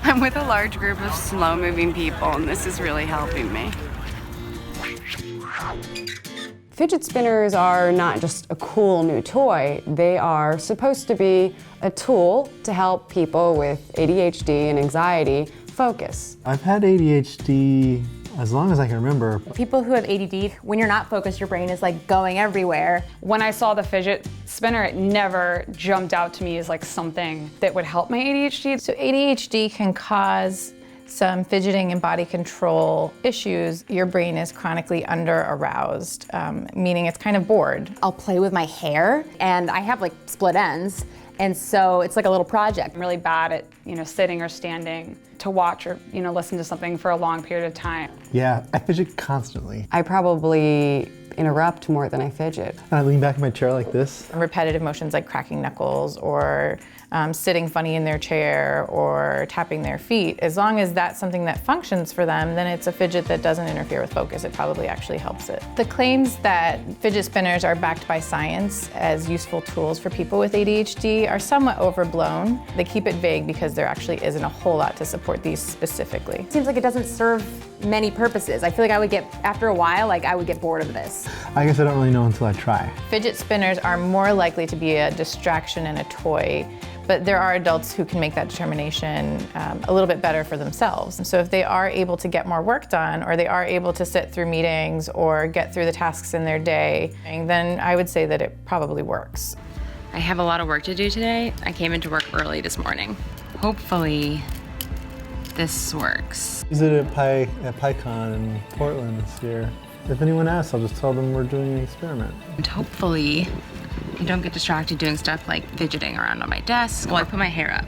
I'm with a large group of slow-moving people, and this is really helping me. Fidget spinners are not just a cool new toy, they are supposed to be a tool to help people with ADHD and anxiety focus. I've had ADHD as long as I can remember. People who have ADD, when you're not focused, your brain is like going everywhere. When I saw the fidget spinner, it never jumped out to me as like something that would help my ADHD. So ADHD can cause some fidgeting and body control issues. Your brain is chronically under-aroused, meaning it's kind of bored. I'll play with my hair, and I have like split ends, and so it's like a little project. I'm really bad at, sitting or standing to watch or, listen to something for a long period of time. Yeah, I fidget constantly. I probably interrupt more than I fidget. And I lean back in my chair like this. Repetitive motions like cracking knuckles or sitting funny in their chair or tapping their feet. As long as that's something that functions for them, then it's a fidget that doesn't interfere with focus. It probably actually helps it. The claims that fidget spinners are backed by science as useful tools for people with ADHD are somewhat overblown. They keep it vague because there actually isn't a whole lot to support these specifically. It seems like it doesn't serve many purposes. I feel like after a while, I would get bored of this. I guess I don't really know until I try. Fidget spinners are more likely to be a distraction and a toy, but there are adults who can make that determination a little bit better for themselves. So if they are able to get more work done, or they are able to sit through meetings or get through the tasks in their day, then I would say that it probably works. I have a lot of work to do today. I came into work early this morning. Hopefully, this works. Use it at PyCon in Portland this year. If anyone asks, I'll just tell them we're doing an experiment. And hopefully, I don't get distracted doing stuff like fidgeting around on my desk. Well, I put my hair up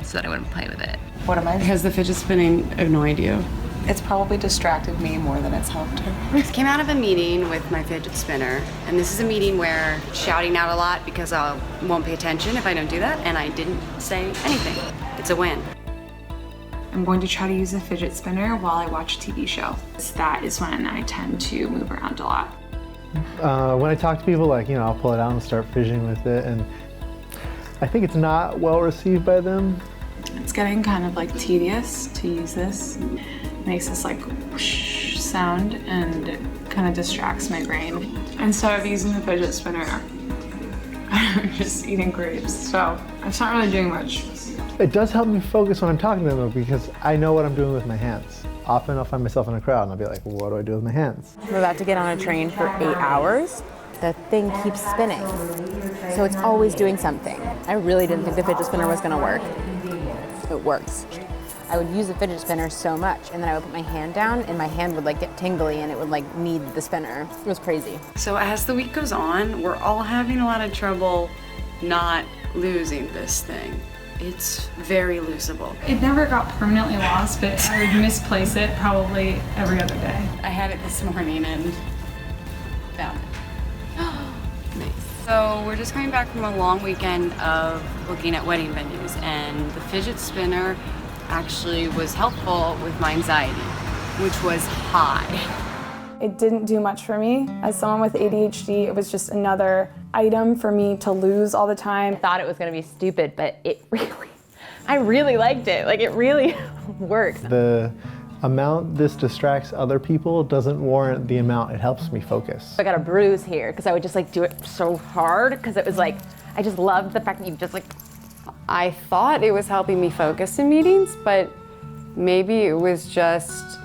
so that I wouldn't play with it. What am I? Has the fidget spinning annoyed you? It's probably distracted me more than it's helped her. I came out of a meeting with my fidget spinner, and this is a meeting where shouting out a lot because I won't pay attention if I don't do that, and I didn't say anything. It's a win. I'm going to try to use a fidget spinner while I watch a TV show. That is when I tend to move around a lot. When I talk to people, I'll pull it out and start fidgeting with it, and I think it's not well received by them. It's getting kind of like tedious to use this. It makes this like whoosh sound and it kind of distracts my brain. Instead of using the fidget spinner, I'm just eating grapes. So it's not really doing much. It does help me focus when I'm talking to them though, because I know what I'm doing with my hands. Often I'll find myself in a crowd and I'll be like, what do I do with my hands? I'm about to get on a train for 8 hours. The thing keeps spinning, so it's always doing something. I really didn't think the fidget spinner was gonna work. It works. I would use the fidget spinner so much, and then I would put my hand down, and my hand would get tingly, and it would need the spinner. It was crazy. So as the week goes on, we're all having a lot of trouble not losing this thing. It's very losable. It never got permanently lost, but I would misplace it probably every other day. I had it this morning and found it. Nice. So we're just coming back from a long weekend of looking at wedding venues, and the fidget spinner actually was helpful with my anxiety, which was high. It didn't do much for me. As someone with ADHD, it was just another item for me to lose all the time. I thought it was gonna be stupid, but I really liked it. It really worked. The amount this distracts other people doesn't warrant the amount it helps me focus. I got a bruise here because I would just do it so hard because it was I just loved the fact that you just I thought it was helping me focus in meetings, but maybe it was just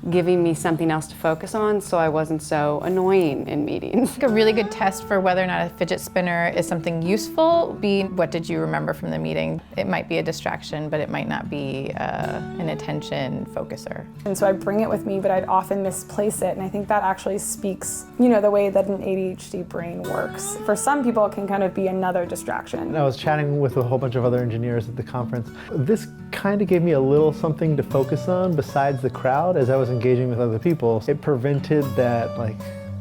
giving me something else to focus on so I wasn't so annoying in meetings. A really good test for whether or not a fidget spinner is something useful be what did you remember from the meeting. It might be a distraction, but it might not be an attention focuser. And so I'd bring it with me, but I'd often misplace it, and I think that actually speaks, the way that an ADHD brain works. For some people, it can kind of be another distraction. And I was chatting with a whole bunch of other engineers at the conference. This kind of gave me a little something to focus on besides the crowd as I was engaging with other people. It prevented that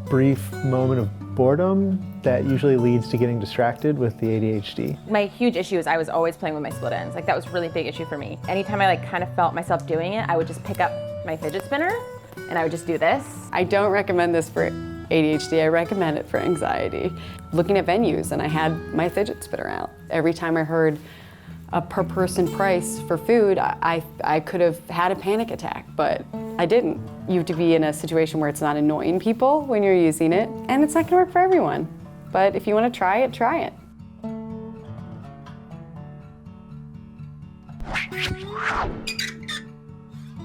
brief moment of boredom that usually leads to getting distracted with the ADHD. My huge issue is I was always playing with my split ends. That was a really big issue for me. Anytime I kind of felt myself doing it, I would just pick up my fidget spinner and I would just do this. I don't recommend this for ADHD, I recommend it for anxiety. Looking at venues, and I had my fidget spinner out. Every time I heard a per person price for food, I could have had a panic attack, but I didn't. You have to be in a situation where it's not annoying people when you're using it, and it's not gonna work for everyone. But if you wanna try it, try it.